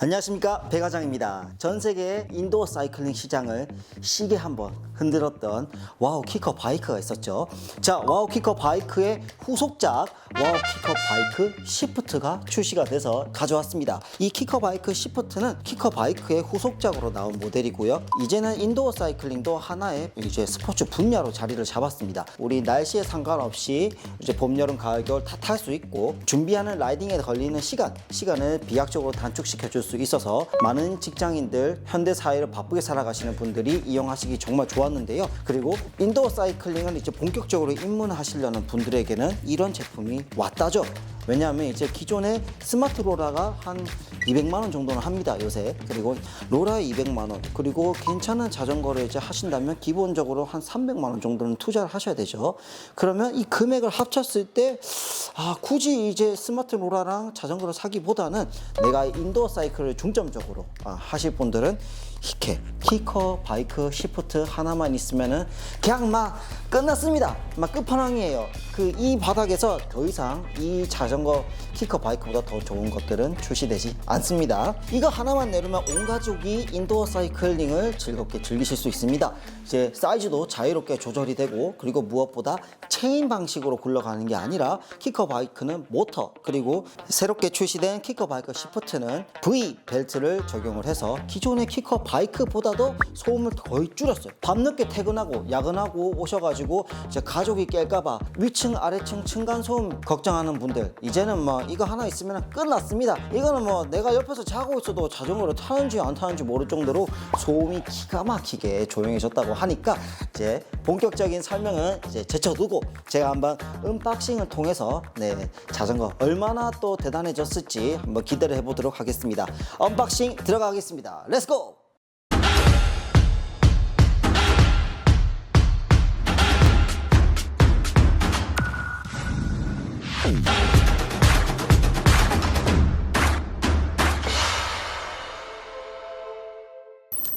안녕하십니까, 백과장입니다. 전세계의 인도어 사이클링 시장을 시계 한번 흔들었던 와우 키커 바이크가 있었죠. 자, 와우 키커 바이크의 후속작 와우 키커 바이크 시프트가 출시가 돼서 가져왔습니다. 이 키커 바이크 시프트는 키커 바이크의 후속작으로 나온 모델이고요. 이제는 인도어 사이클링도 하나의 이제 스포츠 분야로 자리를 잡았습니다. 우리 날씨에 상관없이 이제 봄, 여름, 가을, 겨울 다 탈 수 있고, 준비하는 라이딩에 걸리는 시간을 비약적으로 단축시켜 줄 수 있어서 많은 직장인들, 현대 사회를 바쁘게 살아가시는 분들이 이용하시기 정말 좋았는데요. 그리고 인도어 사이클링을 이제 본격적으로 입문하시려는 분들에게는 이런 제품이 왔다죠. 왜냐하면 이제 기존의 스마트 로라가 한 200만 원 정도는 합니다, 요새. 그리고 로라에 200만 원, 그리고 괜찮은 자전거를 이제 하신다면 기본적으로 한 300만 원 정도는 투자를 하셔야 되죠. 그러면 이 금액을 합쳤을 때 굳이 이제 스마트 로라랑 자전거를 사기보다는 내가 인도어 사이클을 중점적으로 하실 분들은 키커 바이크 시프트 하나만 있으면은 그냥 막 끝났습니다. 막 끝판왕이에요. 이 바닥에서 더 이상 이 자전거 키커 바이크보다 더 좋은 것들은 출시되지 않습니다. 이거 하나만 내려면 온 가족이 인도어 사이클링을 즐겁게 즐기실 수 있습니다. 이제 사이즈도 자유롭게 조절이 되고, 그리고 무엇보다 체인 방식으로 굴러가는 게 아니라 키커 바이크는 모터, 그리고 새롭게 출시된 키커 바이크 시프트는 V 벨트를 적용을 해서 기존의 키커 바이크보다도 소음을 거의 줄였어요. 밤늦게 퇴근하고 야근하고 오셔가지고 이제 가족이 깰까봐 위층 아래층 층간 소음 걱정하는 분들, 이제는 뭐 이거 하나 있으면 끝났습니다. 이거는 뭐 내가 옆에서 자고 있어도 자전거를 타는지 안 타는지 모를 정도로 소음이 기가 막히게 조용해졌다고 하니까 이제 본격적인 설명은 이제 제쳐두고 제가 한번 언박싱을 통해서 자전거 얼마나 또 대단해졌을지 한번 기대를 해보도록 하겠습니다. 언박싱 들어가겠습니다. 렛츠고!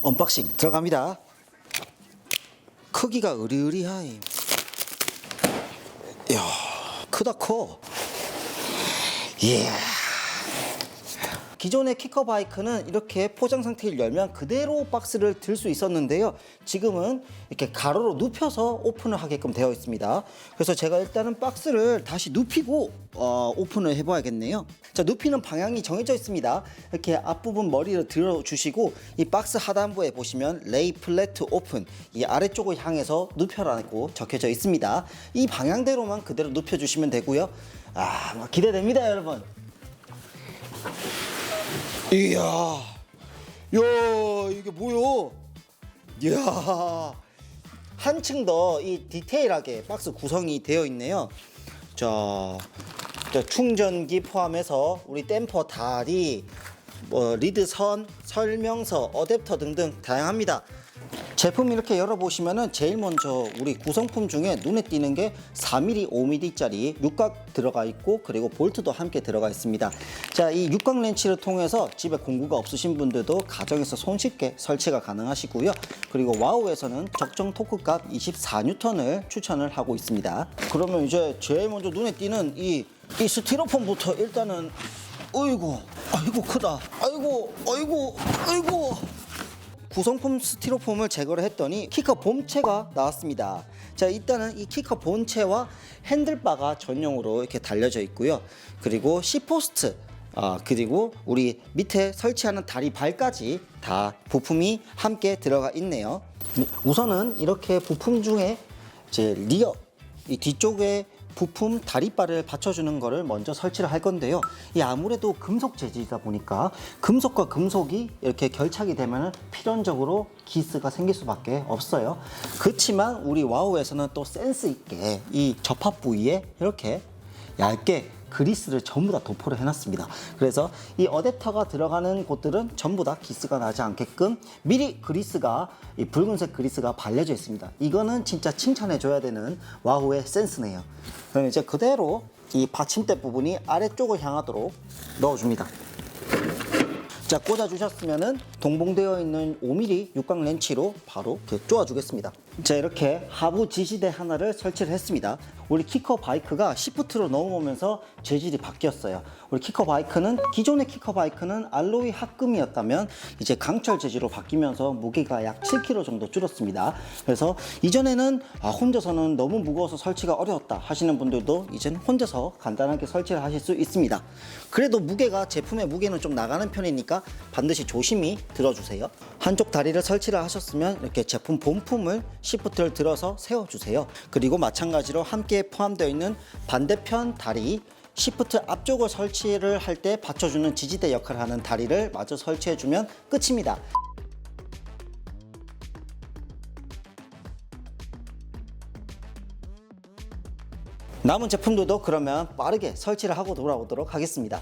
언박싱 들어갑니다. 크기가 으리으리하이. 이야, 크다 커. 이야. 기존의 키커 바이크는 이렇게 포장 상태를 열면 그대로 박스를 들 수 있었는데요. 지금은 이렇게 가로로 눕혀서 오픈을 하게끔 되어 있습니다. 그래서 제가 일단은 박스를 다시 눕히고 오픈을 해봐야겠네요. 자, 눕히는 방향이 정해져 있습니다. 이렇게 앞부분 머리를 들어주시고 이 박스 하단부에 보시면 레이 플랫 오픈, 이 아래쪽을 향해서 눕혀라고 적혀져 있습니다. 이 방향대로만 그대로 눕혀주시면 되고요. 뭐 기대됩니다, 여러분. 이야, 이게 뭐요? 이야, 한층 더 이 디테일하게 박스 구성이 되어 있네요. 자, 충전기 포함해서 우리 댐퍼 다리, 리드선, 설명서, 어댑터 등등 다양합니다. 제품 이렇게 열어보시면은 제일 먼저 우리 구성품 중에 눈에 띄는 게 4mm, 5mm짜리 육각 들어가 있고, 그리고 볼트도 함께 들어가 있습니다. 자, 이 육각 렌치를 통해서 집에 공구가 없으신 분들도 가정에서 손쉽게 설치가 가능하시고요. 그리고 와우에서는 적정 토크값 24N을 추천을 하고 있습니다. 그러면 이제 제일 먼저 눈에 띄는 이 스티로폼부터 일단은 아이고 크다. 아이고 구성품 스티로폼을 제거를 했더니 키커 본체가 나왔습니다. 자, 일단은 이 키커 본체와 핸들바가 전용으로 이렇게 달려져 있고요. 그리고 C포스트, 그리고 우리 밑에 설치하는 다리 발까지 다 부품이 함께 들어가 있네요. 우선은 이렇게 부품 중에 이제 리어, 이 뒤쪽에 부품 다리바를 받쳐주는 거를 먼저 설치를 할 건데요. 이 아무래도 금속 재질이다 보니까 금속과 금속이 이렇게 결착이 되면 필연적으로 기스가 생길 수밖에 없어요. 그렇지만 우리 와우에서는 또 센스 있게 이 접합 부위에 이렇게 얇게 그리스를 전부 다 도포를 해놨습니다. 그래서 이 어댑터가 들어가는 곳들은 전부 다 기스가 나지 않게끔 미리 그리스가, 이 붉은색 그리스가 발려져 있습니다. 이거는 진짜 칭찬해줘야 되는 와우의 센스네요. 그럼 이제 그대로 이 받침대 부분이 아래쪽을 향하도록 넣어줍니다. 자, 꽂아주셨으면은 동봉되어 있는 5mm 육각 렌치로 바로 이렇게 쪼아주겠습니다. 자, 이렇게 하부 지지대 하나를 설치를 했습니다. 우리 키커 바이크가 시프트로 넘어오면서 재질이 바뀌었어요. 우리 키커 바이크는, 기존의 키커 바이크는 알로이 합금이었다면 이제 강철 재질로 바뀌면서 무게가 약 7kg 정도 줄었습니다. 그래서 이전에는 혼자서는 너무 무거워서 설치가 어려웠다 하시는 분들도 이제는 혼자서 간단하게 설치를 하실 수 있습니다. 그래도 제품의 무게는 좀 나가는 편이니까 반드시 조심히 들어주세요. 한쪽 다리를 설치를 하셨으면 이렇게 제품 본품을 시프트를 들어서 세워주세요. 그리고 마찬가지로 함께 포함되어 있는 반대편 다리, 시프트 앞쪽을 설치를 할 때 받쳐주는 지지대 역할을 하는 다리를 마저 설치해주면 끝입니다. 남은 제품들도 그러면 빠르게 설치를 하고 돌아오도록 하겠습니다.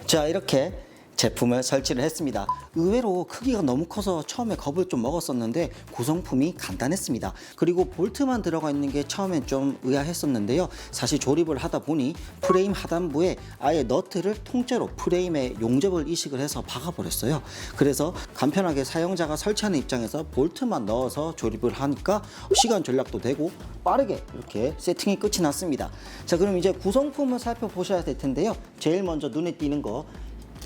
자, 이렇게 제품을 설치를 했습니다. 의외로 크기가 너무 커서 처음에 겁을 좀 먹었었는데 구성품이 간단했습니다. 그리고 볼트만 들어가 있는 게 처음엔 좀 의아했었는데요. 사실 조립을 하다 보니 프레임 하단부에 아예 너트를 통째로 프레임에 용접을 이식을 해서 박아버렸어요. 그래서 간편하게 사용자가 설치하는 입장에서 볼트만 넣어서 조립을 하니까 시간 절약도 되고 빠르게 이렇게 세팅이 끝이 났습니다. 자, 그럼 이제 구성품을 살펴보셔야 될 텐데요. 제일 먼저 눈에 띄는 거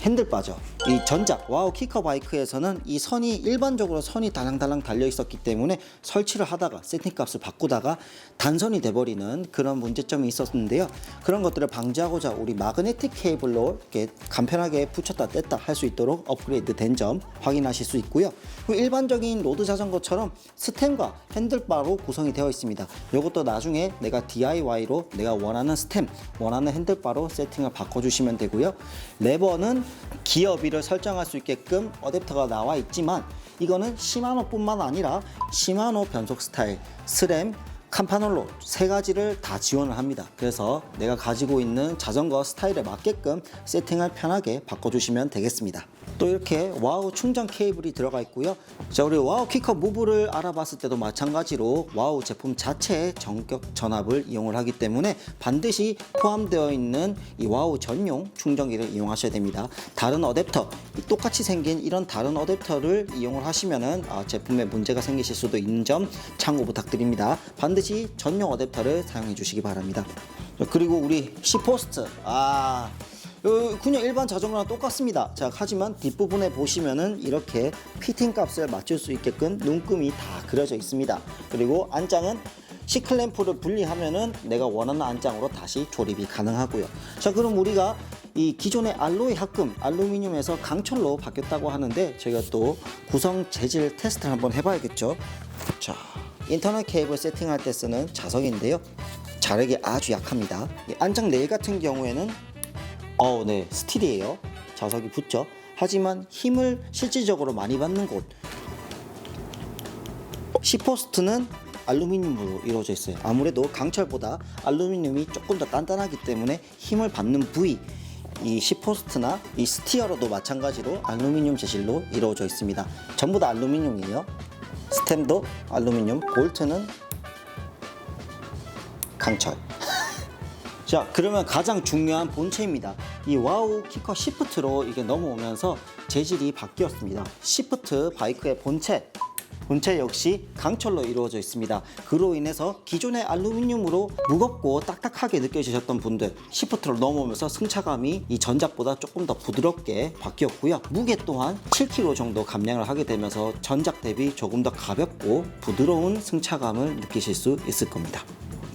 핸들바죠. 이 전작 와우 키커 바이크에서는 이 선이 일반적으로 선이 달랑달랑 달려 있었기 때문에 설치를 하다가 세팅값을 바꾸다가 단선이 돼버리는 그런 문제점이 있었는데요. 그런 것들을 방지하고자 우리 마그네틱 케이블로 이렇게 간편하게 붙였다 뗐다 할 수 있도록 업그레이드 된 점 확인하실 수 있고요. 일반적인 로드 자전거처럼 스템과 핸들바로 구성이 되어 있습니다. 이것도 나중에 내가 DIY로 내가 원하는 스템, 원하는 핸들바로 세팅을 바꿔주시면 되고요. 레버는 기어비를 설정할 수 있게끔 어댑터가 나와 있지만 이거는 시마노 뿐만 아니라 시마노 변속 스타일, 스램, 캠파놀로 세 가지를 다 지원을 합니다. 그래서 내가 가지고 있는 자전거 스타일에 맞게끔 세팅을 편하게 바꿔주시면 되겠습니다. 또 이렇게 와우 충전 케이블이 들어가 있고요. 자, 우리 와우 키커 무브를 알아봤을 때도 마찬가지로 와우 제품 자체의 전격 전압을 이용을 하기 때문에 반드시 포함되어 있는 이 와우 전용 충전기를 이용하셔야 됩니다. 다른 어댑터, 똑같이 생긴 이런 다른 어댑터를 이용을 하시면은 제품에 문제가 생기실 수도 있는 점 참고 부탁드립니다. 반드시 전용 어댑터를 사용해 주시기 바랍니다. 그리고 우리 C포스트, 그냥 일반 자전거랑 똑같습니다. 자, 하지만 뒷부분에 보시면은 이렇게 피팅 값을 맞출 수 있게끔 눈금이 다 그려져 있습니다. 그리고 안장은 C클램프를 분리하면은 내가 원하는 안장으로 다시 조립이 가능하고요. 자, 그럼 우리가 이 기존의 알로이 합금, 알루미늄에서 강철로 바뀌었다고 하는데 저희가 또 구성 재질 테스트를 한번 해봐야겠죠. 자, 인터넷 케이블 세팅할 때 쓰는 자석인데요. 자력이 아주 약합니다. 이 안장 레일 같은 경우에는 네, 스틸이에요. 자석이 붙죠. 하지만 힘을 실질적으로 많이 받는 곳, C포스트는 알루미늄으로 이루어져 있어요. 아무래도 강철보다 알루미늄이 조금 더 단단하기 때문에 힘을 받는 부위, 이 C포스트나 이 스티어로도 마찬가지로 알루미늄 재질로 이루어져 있습니다. 전부 다 알루미늄이에요. 스템도 알루미늄, 볼트는 강철. 자, 그러면 가장 중요한 본체입니다. 이 와우 키커 시프트로 이게 넘어오면서 재질이 바뀌었습니다. 시프트 바이크의 본체 역시 강철로 이루어져 있습니다. 그로 인해서 기존의 알루미늄으로 무겁고 딱딱하게 느껴지셨던 분들, 시프트로 넘어오면서 승차감이 이 전작보다 조금 더 부드럽게 바뀌었고요. 무게 또한 7kg 정도 감량을 하게 되면서 전작 대비 조금 더 가볍고 부드러운 승차감을 느끼실 수 있을 겁니다.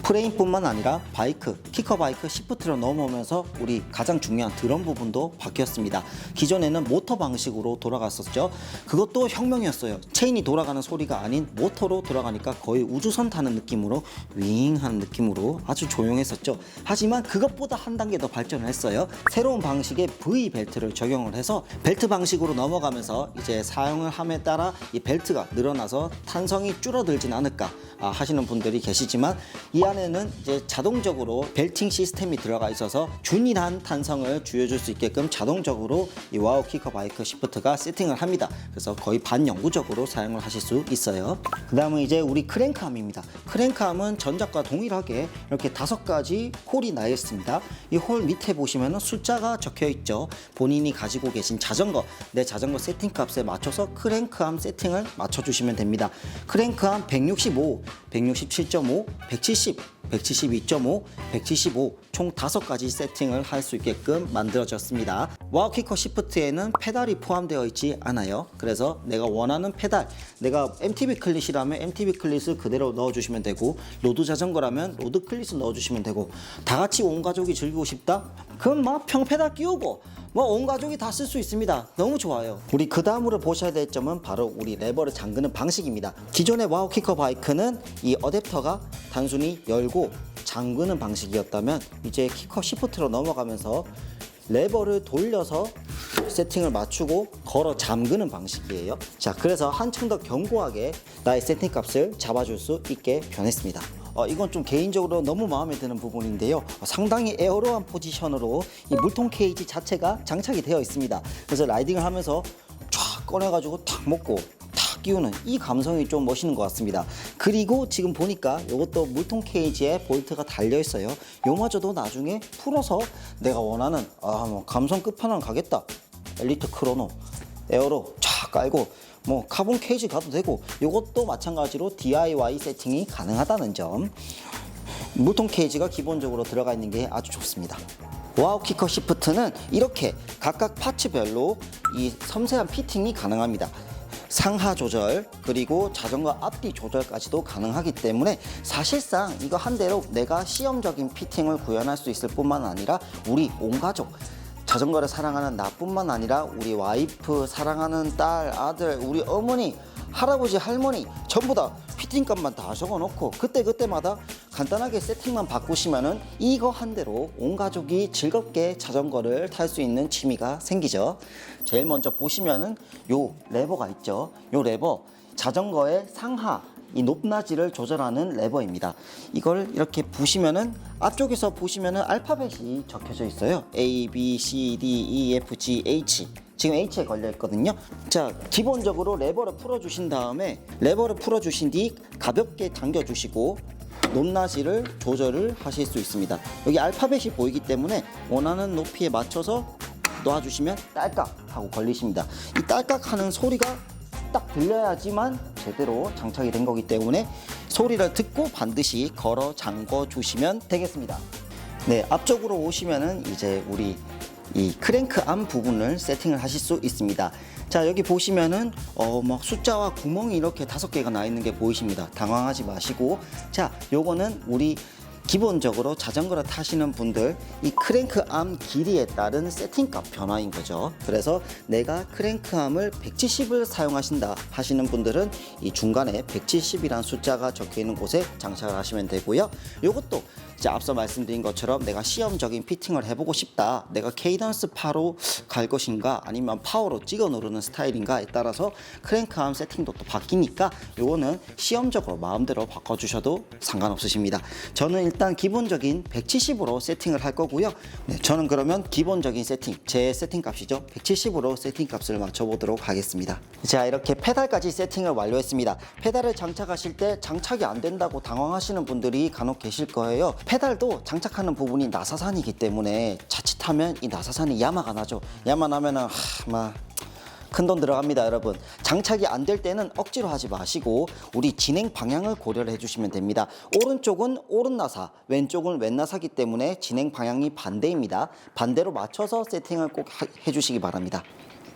프레임뿐만 아니라 바이크, 키커 바이크 시프트로 넘어오면서 우리 가장 중요한 드럼 부분도 바뀌었습니다. 기존에는 모터 방식으로 돌아갔었죠. 그것도 혁명이었어요. 체인이 돌아가는 소리가 아닌 모터로 돌아가니까 거의 우주선 타는 느낌으로 윙 하는 느낌으로 아주 조용했었죠. 하지만 그것보다 한 단계 더 발전을 했어요. 새로운 방식의 V 벨트를 적용을 해서 벨트 방식으로 넘어가면서 이제 사용을 함에 따라 이 벨트가 늘어나서 탄성이 줄어들진 않을까 하시는 분들이 계시지만 이 안에 안에는 이제 자동적으로 벨팅 시스템이 들어가 있어서 균일한 탄성을 주어줄 수 있게끔 자동적으로 이 와우 킥커 바이크 시프트가 세팅을 합니다. 그래서 거의 반영구적으로 사용을 하실 수 있어요. 그 다음은 이제 우리 크랭크암입니다. 크랭크암은 전작과 동일하게 이렇게 5가지 홀이 나 있습니다. 이 홀 밑에 보시면 숫자가 적혀 있죠. 본인이 가지고 계신 자전거, 내 자전거 세팅 값에 맞춰서 크랭크암 세팅을 맞춰주시면 됩니다. 크랭크암 165, 167.5, 170, 172.5, 175 총 5가지 세팅을 할 수 있게끔 만들어졌습니다. 와우 킥커 시프트에는 페달이 포함되어 있지 않아요. 그래서 내가 원하는 페달, 내가 MTB 클릿이라면 MTB 클릿을 그대로 넣어주시면 되고, 로드 자전거라면 로드 클릿을 넣어주시면 되고, 다 같이 온 가족이 즐기고 싶다? 그럼 막 평페달 끼우고 온 가족이 다 쓸 수 있습니다. 너무 좋아요. 우리 그 다음으로 보셔야 될 점은 바로 우리 레버를 잠그는 방식입니다. 기존의 와우 킥커 바이크는 이 어댑터가 단순히 열고 잠그는 방식이었다면, 이제 킥커 시프트로 넘어가면서 레버를 돌려서 세팅을 맞추고 걸어 잠그는 방식이에요. 자, 그래서 한층 더 견고하게 나의 세팅 값을 잡아줄 수 있게 변했습니다. 이건 좀 개인적으로 너무 마음에 드는 부분인데요. 상당히 에어로한 포지션으로 이 물통 케이지 자체가 장착이 되어 있습니다. 그래서 라이딩을 하면서 쫙 꺼내가지고 탁 먹고 탁 끼우는 이 감성이 좀 멋있는 것 같습니다. 그리고 지금 보니까 이것도 물통 케이지에 볼트가 달려 있어요. 요마저도 나중에 풀어서 내가 원하는 감성 끝판왕 가겠다, 엘리트 크로노 에어로 쫙 깔고 카본 케이지 가도 되고, 이것도 마찬가지로 DIY 세팅이 가능하다는 점, 물통 케이지가 기본적으로 들어가 있는 게 아주 좋습니다. 와우 킥커 시프트는 이렇게 각각 파츠별로 이 섬세한 피팅이 가능합니다. 상하 조절, 그리고 자전거 앞뒤 조절까지도 가능하기 때문에 사실상 이거 한 대로 내가 시험적인 피팅을 구현할 수 있을 뿐만 아니라 우리 온 가족, 자전거를 사랑하는 나뿐만 아니라 우리 와이프, 사랑하는 딸, 아들, 우리 어머니, 할아버지, 할머니 전부 다 피팅값만 다 적어놓고 그때마다 간단하게 세팅만 바꾸시면은 이거 한 대로 온 가족이 즐겁게 자전거를 탈 수 있는 취미가 생기죠. 제일 먼저 보시면은 요 레버가 있죠. 요 레버, 자전거의 상하 이 높낮이를 조절하는 레버입니다. 이걸 이렇게 보시면은 앞쪽에서 보시면은 알파벳이 적혀져 있어요. A, B, C, D, E, F, G, H. 지금 H에 걸려 있거든요. 자, 기본적으로 레버를 풀어주신 다음에, 레버를 풀어주신 뒤 가볍게 당겨주시고 높낮이를 조절을 하실 수 있습니다. 여기 알파벳이 보이기 때문에 원하는 높이에 맞춰서 놔주시면 딸깍 하고 걸리십니다. 이 딸깍 하는 소리가 딱 들려야지만 제대로 장착이 된 거기 때문에 소리를 듣고 반드시 걸어 잠궈 주시면 되겠습니다. 네, 앞쪽으로 오시면은 이제 우리 이 크랭크 암 부분을 세팅을 하실 수 있습니다. 자, 여기 보시면은 막 숫자와 구멍이 이렇게 5개가 나 있는 게 보이십니다. 당황하지 마시고, 자, 요거는 우리 기본적으로 자전거를 타시는 분들 이 크랭크암 길이에 따른 세팅값 변화인 거죠. 그래서 내가 크랭크암을 170을 사용하신다 하시는 분들은 이 중간에 170이라는 숫자가 적혀 있는 곳에 장착을 하시면 되고요. 이것도 이제 앞서 말씀드린 것처럼 내가 시험적인 피팅을 해보고 싶다, 내가 케이던스 파로 갈 것인가 아니면 파워로 찍어 누르는 스타일인가에 따라서 크랭크암 세팅도 또 바뀌니까 요거는 시험적으로 마음대로 바꿔주셔도 상관없으십니다. 저는 일단 기본적인 170으로 세팅을 할 거고요. 네, 저는 그러면 기본적인 세팅, 제 세팅 값이죠, 170으로 세팅 값을 맞춰보도록 하겠습니다. 자, 이렇게 페달까지 세팅을 완료했습니다. 페달을 장착하실 때 장착이 안 된다고 당황하시는 분들이 간혹 계실 거예요. 페달도 장착하는 부분이 나사산이기 때문에 자칫하면 이 나사산이 야마가 나죠. 야마 나면은 큰돈 들어갑니다, 여러분. 장착이 안 될 때는 억지로 하지 마시고 우리 진행 방향을 고려를 해주시면 됩니다. 오른쪽은 오른 나사, 왼쪽은 왼 나사기 때문에 진행 방향이 반대입니다. 반대로 맞춰서 세팅을 꼭 해주시기 바랍니다.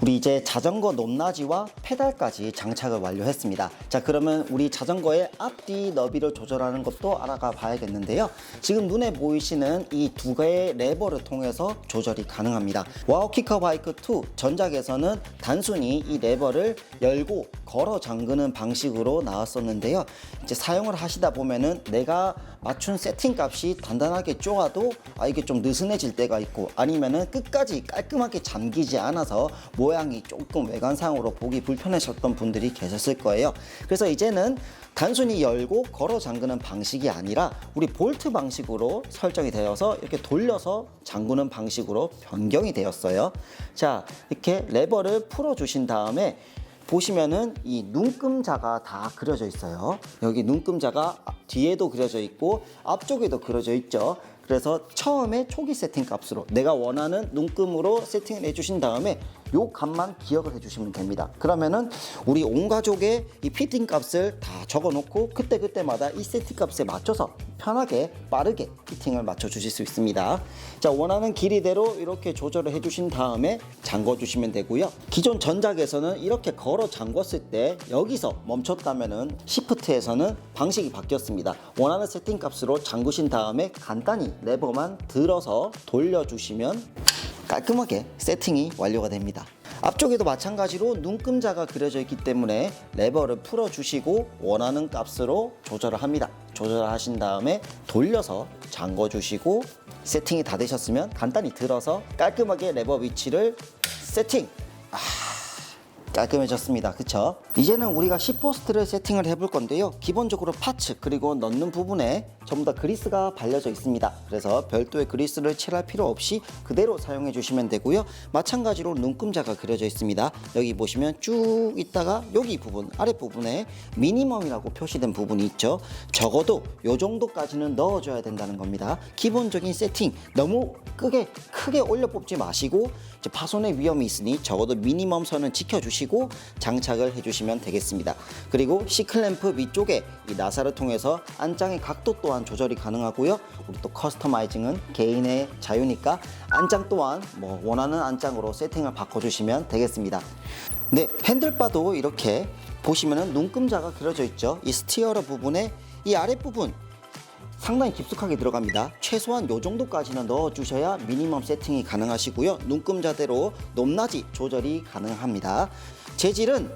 우리 이제 자전거 높낮이와 페달까지 장착을 완료했습니다. 자, 그러면 우리 자전거의 앞뒤 너비를 조절하는 것도 알아가 봐야겠는데요. 지금 눈에 보이시는 이 두 개의 레버를 통해서 조절이 가능합니다. 와우 킥커 바이크 2 전작에서는 단순히 이 레버를 열고 걸어 잠그는 방식으로 나왔었는데요. 이제 사용을 하시다 보면은 내가 맞춘 세팅 값이 단단하게 쪼아도 이게 좀 느슨해질 때가 있고, 아니면은 끝까지 깔끔하게 잠기지 않아서 모양이 조금 외관상으로 보기 불편하셨던 분들이 계셨을 거예요. 그래서 이제는 단순히 열고 걸어 잠그는 방식이 아니라 우리 볼트 방식으로 설정이 되어서 이렇게 돌려서 잠그는 방식으로 변경이 되었어요. 자, 이렇게 레버를 풀어 주신 다음에 보시면은 이 눈금자가 다 그려져 있어요. 여기 눈금자가 뒤에도 그려져 있고 앞쪽에도 그려져 있죠. 그래서 처음에 초기 세팅 값으로 내가 원하는 눈금으로 세팅을 해주신 다음에 요 값만 기억을 해주시면 됩니다. 그러면은 우리 온 가족의 이 피팅 값을 다 적어놓고 그때마다 이 세팅 값에 맞춰서 편하게 빠르게 피팅을 맞춰 주실 수 있습니다. 자, 원하는 길이대로 이렇게 조절을 해주신 다음에 잠궈 주시면 되고요. 기존 전작에서는 이렇게 걸어 잠궜을 때 여기서 멈췄다면은 시프트에서는 방식이 바뀌었습니다. 원하는 세팅 값으로 잠그신 다음에 간단히 레버만 들어서 돌려주시면 깔끔하게 세팅이 완료가 됩니다. 앞쪽에도 마찬가지로 눈금자가 그려져 있기 때문에 레버를 풀어주시고 원하는 값으로 조절을 합니다. 조절하신 다음에 돌려서 잠궈주시고 세팅이 다 되셨으면 간단히 들어서 깔끔하게 레버 위치를 세팅! 깔끔해졌습니다. 그쵸? 이제는 우리가 시포스트를 세팅을 해볼 건데요. 기본적으로 파츠 그리고 넣는 부분에 전부 다 그리스가 발려져 있습니다. 그래서 별도의 그리스를 칠할 필요 없이 그대로 사용해 주시면 되고요. 마찬가지로 눈금자가 그려져 있습니다. 여기 보시면 쭉 있다가 여기 부분 아랫부분에 미니멈이라고 표시된 부분이 있죠. 적어도 요 정도까지는 넣어줘야 된다는 겁니다. 기본적인 세팅 너무 크게 올려 뽑지 마시고 이제 파손의 위험이 있으니 적어도 미니멈 선은 지켜주시고 장착을 해주시면 되겠습니다. 그리고 C클램프 위쪽에 이 나사를 통해서 안장의 각도 또한 조절이 가능하고요. 우리 또 커스터마이징은 개인의 자유니까 안장 또한 뭐 원하는 안장으로 세팅을 바꿔주시면 되겠습니다. 네, 핸들바도 이렇게 보시면은 눈금자가 그려져 있죠. 이 스티어러 부분에 이 아랫부분 상당히 깊숙하게 들어갑니다. 최소한 요 정도까지는 넣어주셔야 미니멈 세팅이 가능하시고요. 눈금자대로 높낮이 조절이 가능합니다. 재질은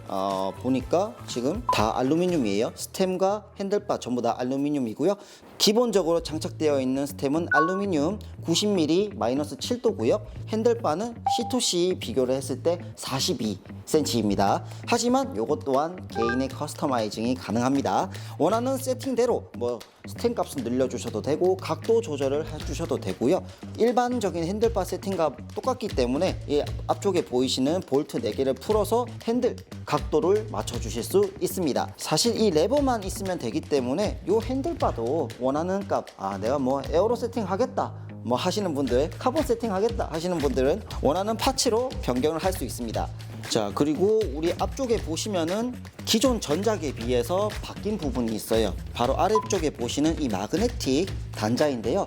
보니까 지금 다 알루미늄이에요. 스템과 핸들바 전부 다 알루미늄이고요. 기본적으로 장착되어 있는 스템은 알루미늄 90mm 마이너스 7도고요. 핸들바는 C2C 비교를 했을 때 42cm입니다. 하지만 이것 또한 개인의 커스터마이징이 가능합니다. 원하는 세팅대로 뭐 스템 값은 늘려주셔도 되고 각도 조절을 해주셔도 되고요. 일반적인 핸들바 세팅과 똑같기 때문에 이 앞쪽에 보이시는 볼트 4개를 풀어서 핸들 각도를 맞춰주실 수 있습니다. 사실 이 레버만 있으면 되기 때문에 이 핸들바도 원하는 값, 내가 뭐 에어로 세팅 하겠다 뭐 하시는 분들, 카본 세팅 하겠다 하시는 분들은 원하는 파츠로 변경을 할 수 있습니다. 자, 그리고 우리 앞쪽에 보시면은 기존 전작에 비해서 바뀐 부분이 있어요. 바로 아래쪽에 보시는 이 마그네틱 단자인데요.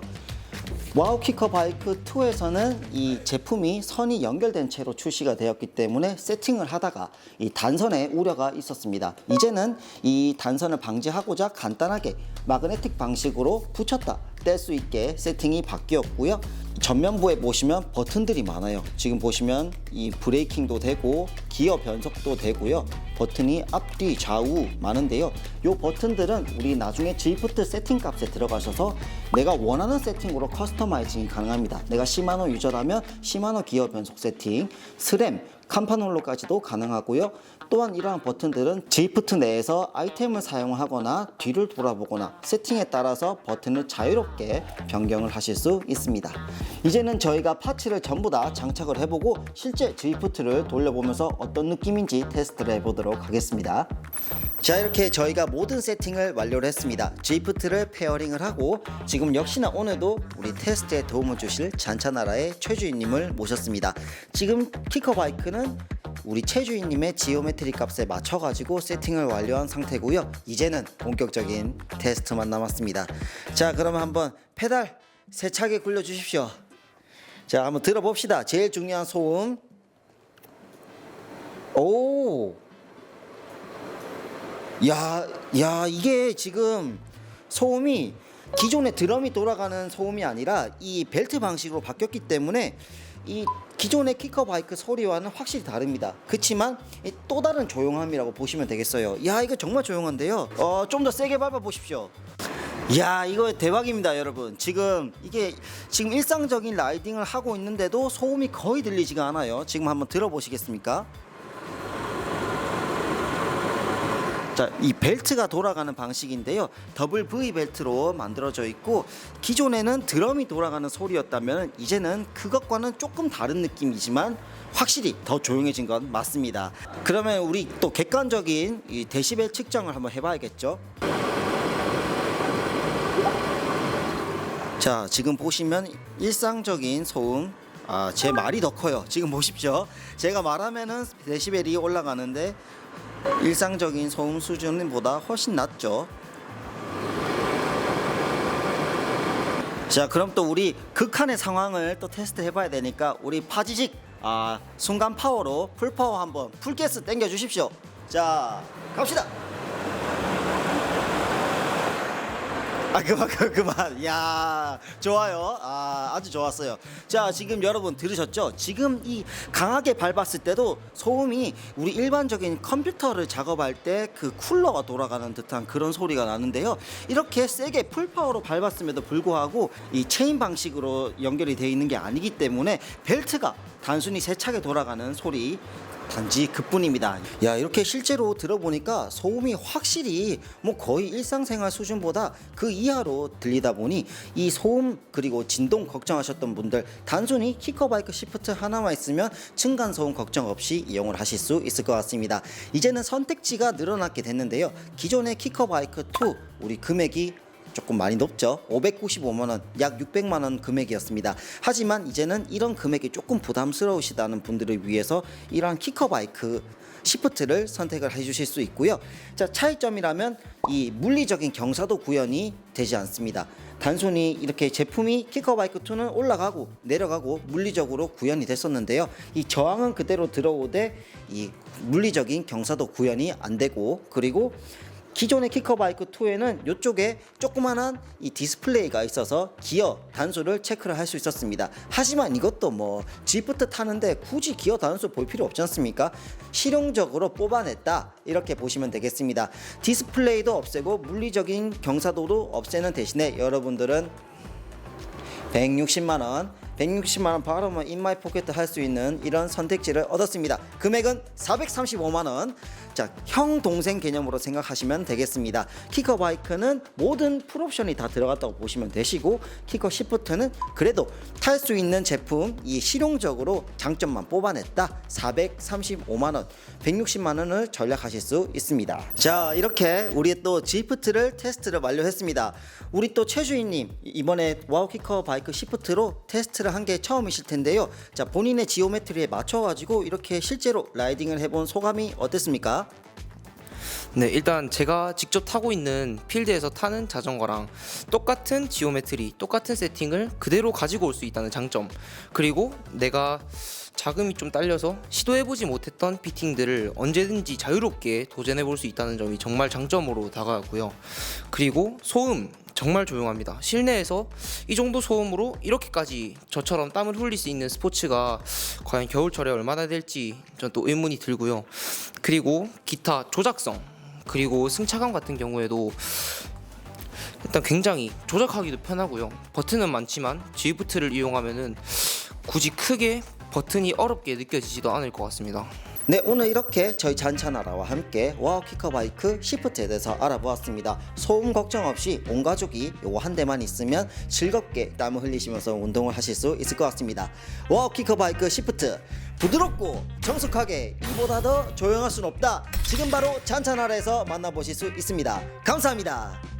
와우 킥커 바이크 2에서는 이 제품이 선이 연결된 채로 출시가 되었기 때문에 세팅을 하다가 이 단선에 우려가 있었습니다. 이제는 이 단선을 방지하고자 간단하게 마그네틱 방식으로 붙였다 뗄 수 있게 세팅이 바뀌었고요. 전면부에 보시면 버튼들이 많아요. 지금 보시면 이 브레이킹도 되고 기어 변속도 되고요. 버튼이 앞뒤 좌우 많은데요. 이 버튼들은 우리 나중에 G프트 세팅 값에 들어가셔서 내가 원하는 세팅으로 커스터마이징이 가능합니다. 내가 시마노 유저라면 시마노 기어 변속 세팅, 스램, 캄파놀로까지도 가능하고요. 또한 이러한 버튼들은 G프트 내에서 아이템을 사용하거나 뒤를 돌아보거나 세팅에 따라서 버튼을 자유롭게 변경을 하실 수 있습니다. 이제는 저희가 파츠를 전부 다 장착을 해보고 실제 G프트를 돌려보면서 어떤 느낌인지 테스트를 해보도록 하겠습니다. 자, 이렇게 저희가 모든 세팅을 완료를 했습니다. G프트를 페어링을 하고 지금 역시나 오늘도 우리 테스트에 도움을 주실 잔차나라의 최주인님을 모셨습니다. 지금 키커 바이크는 우리 최주인님의 지오메트리 값에 맞춰가지고 세팅을 완료한 상태고요. 이제는 본격적인 테스트만 남았습니다. 자, 그러면 한번 페달 세차게 굴려주십시오. 자, 한번 들어봅시다. 제일 중요한 소음. 오, 야, 이게 지금 소음이 기존의 드럼이 돌아가는 소음이 아니라 이 벨트 방식으로 바뀌었기 때문에 이 기존의 키커 바이크 소리와는 확실히 다릅니다. 그렇지만 또 다른 조용함이라고 보시면 되겠어요. 야, 이거 정말 조용한데요. 좀 더 세게 밟아 보십시오. 이야, 이거 대박입니다, 여러분. 지금 이게 지금 일상적인 라이딩을 하고 있는데도 소음이 거의 들리지가 않아요. 지금 한번 들어보시겠습니까? 자, 이 벨트가 돌아가는 방식인데요. 더블 V 벨트로 만들어져 있고, 기존에는 드럼이 돌아가는 소리였다면 이제는 그것과는 조금 다른 느낌이지만 확실히 더 조용해진 건 맞습니다. 그러면 우리 또 객관적인 이 데시벨 측정을 한번 해봐야겠죠. 자, 지금 보시면 일상적인 소음, 제 말이 더 커요. 지금 보십시오. 제가 말하면은 데시벨이 올라가는데 일상적인 소음 수준보다 훨씬 낮죠. 자, 그럼 또 우리 극한의 상황을 또 테스트 해봐야 되니까 우리 파지직 순간 파워로 풀 파워 한번 풀 가스 당겨 주십시오. 자, 갑시다. 그만. 야, 좋아요. 아주 좋았어요. 자, 지금 여러분 들으셨죠? 지금 이 강하게 밟았을 때도 소음이 우리 일반적인 컴퓨터를 작업할 때 그 쿨러가 돌아가는 듯한 그런 소리가 나는데요. 이렇게 세게 풀파워로 밟았음에도 불구하고 이 체인 방식으로 연결이 되어 있는 게 아니기 때문에 벨트가 단순히 세차게 돌아가는 소리 단지 그뿐입니다. 야, 이렇게 실제로 들어보니까 소음이 확실히 뭐 거의 일상생활 수준보다 그 이하로 들리다 보니 이 소음 그리고 진동 걱정하셨던 분들 단순히 키커바이크 시프트 하나만 있으면 층간 소음 걱정 없이 이용을 하실 수 있을 것 같습니다. 이제는 선택지가 늘어났게 됐는데요. 기존의 키커바이크 2 우리 금액이 조금 많이 높죠. 595만원, 약 600만원 금액이었습니다. 하지만 이제는 이런 금액이 조금 부담스러우시다는 분들을 위해서 이러한 키커바이크 시프트를 선택을 해주실 수 있고요. 자, 차이점이라면 이 물리적인 경사도 구현이 되지 않습니다. 단순히 이렇게 제품이 키커바이크 2는 올라가고 내려가고 물리적으로 구현이 됐었는데요. 이 저항은 그대로 들어오되 이 물리적인 경사도 구현이 안 되고, 그리고 기존의 키커바이크 2에는 이쪽에 조그만한 이 디스플레이가 있어서 기어 단수를 체크를 할 수 있었습니다. 하지만 이것도 뭐 지프트 타는데 굳이 기어 단수 볼 필요 없지 않습니까? 실용적으로 뽑아냈다, 이렇게 보시면 되겠습니다. 디스플레이도 없애고 물리적인 경사도도 없애는 대신에 여러분들은 160만원 바로 뭐 인마이 포켓 할 수 있는 이런 선택지를 얻었습니다. 금액은 435만원. 자, 형 동생 개념으로 생각하시면 되겠습니다. 키커바이크는 모든 풀옵션이 다 들어갔다고 보시면 되시고, 키커 시프트는 그래도 탈 수 있는 제품, 이 실용적으로 장점만 뽑아냈다. 435만원, 160만원을 절약하실 수 있습니다. 자, 이렇게 우리 또 지프트를 테스트를 완료했습니다. 우리 또 최주인님 이번에 와우 키커바이크 시프트로 테스트를 한 게 처음이실 텐데요. 자, 본인의 지오메트리에 맞춰가지고 이렇게 실제로 라이딩을 해본 소감이 어땠습니까? 네, 일단 제가 직접 타고 있는 필드에서 타는 자전거랑 똑같은 지오메트리, 똑같은 세팅을 그대로 가지고 올 수 있다는 장점, 그리고 내가 자금이 좀 딸려서 시도해보지 못했던 피팅들을 언제든지 자유롭게 도전해볼 수 있다는 점이 정말 장점으로 다가왔고요. 그리고 소음 정말 조용합니다. 실내에서 이 정도 소음으로 이렇게까지 저처럼 땀을 흘릴 수 있는 스포츠가 과연 겨울철에 얼마나 될지 전 또 의문이 들고요. 그리고 기타 조작성, 그리고 승차감 같은 경우에도 일단 굉장히 조작하기도 편하고요. 버튼은 많지만 G부트를 이용하면은 굳이 크게 버튼이 어렵게 느껴지지도 않을 것 같습니다. 네, 오늘 이렇게 저희 잔차나라와 함께 와우 키커바이크 시프트에 대해서 알아보았습니다. 소음 걱정 없이 온 가족이 요거 한 대만 있으면 즐겁게 땀을 흘리시면서 운동을 하실 수 있을 것 같습니다. 와우 키커바이크 시프트, 부드럽고 정숙하게 이보다 더 조용할 순 없다. 지금 바로 잔차나라에서 만나보실 수 있습니다. 감사합니다.